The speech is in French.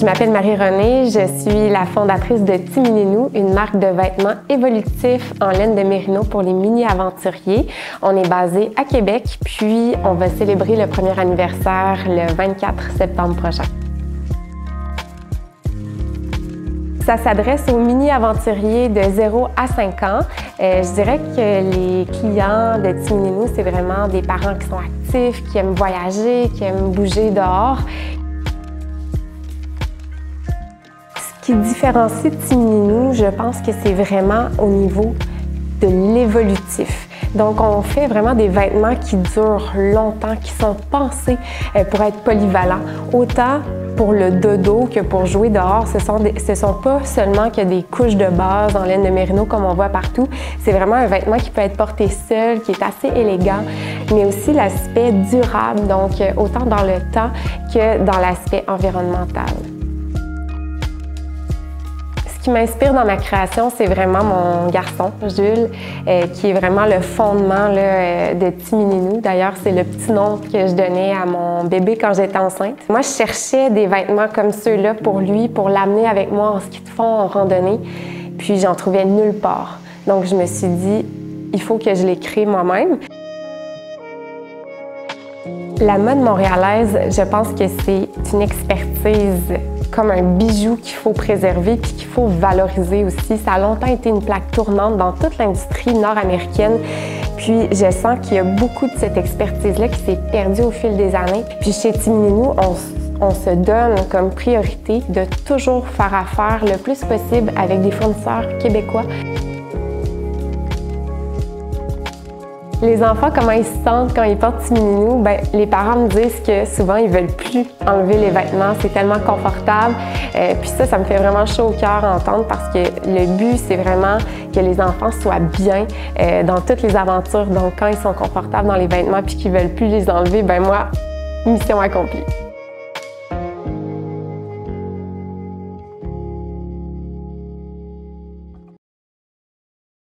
m'appelle Marie-Renée, je suis la fondatrice de Timinénou, une marque de vêtements évolutifs en laine de mérino pour les mini-aventuriers. On est basé à Québec, puis on va célébrer le premier anniversaire le 24 septembre prochain. Ça s'adresse aux mini-aventuriers de 0 à 5 ans. Je dirais que les clients de Timinénou, c'est vraiment des parents qui sont actifs, qui aiment voyager, qui aiment bouger dehors. Ce qui différencie Timinénou, je pense que c'est vraiment au niveau de l'évolutif. Donc, on fait vraiment des vêtements qui durent longtemps, qui sont pensés pour être polyvalents. Autant pour le dodo que pour jouer dehors, ce sont pas seulement que des couches de base en laine de mérino comme on voit partout. C'est vraiment un vêtement qui peut être porté seul, qui est assez élégant, mais aussi l'aspect durable, donc autant dans le temps que dans l'aspect environnemental. Ce qui m'inspire dans ma création, c'est vraiment mon garçon, Jules, qui est vraiment le fondement de Timinénou. D'ailleurs, c'est le petit nom que je donnais à mon bébé quand j'étais enceinte. Moi, je cherchais des vêtements comme ceux-là pour lui, pour l'amener avec moi en ski de fond, en randonnée, puis j'en trouvais nulle part. Donc, je me suis dit, il faut que je les crée moi-même. La mode montréalaise, je pense que c'est une expertise comme un bijou qu'il faut préserver puis qu'il faut valoriser aussi. Ça a longtemps été une plaque tournante dans toute l'industrie nord-américaine. Puis je sens qu'il y a beaucoup de cette expertise-là qui s'est perdue au fil des années. Puis chez Timinénou, on se donne comme priorité de toujours faire affaire le plus possible avec des fournisseurs québécois. Les enfants, comment ils se sentent quand ils portent Timinénou? Bien, les parents me disent que souvent, ils ne veulent plus enlever les vêtements. C'est tellement confortable. Puis ça me fait vraiment chaud au cœur à entendre parce que le but, c'est vraiment que les enfants soient bien dans toutes les aventures. Donc, quand ils sont confortables dans les vêtements puis qu'ils ne veulent plus les enlever, bien moi, mission accomplie.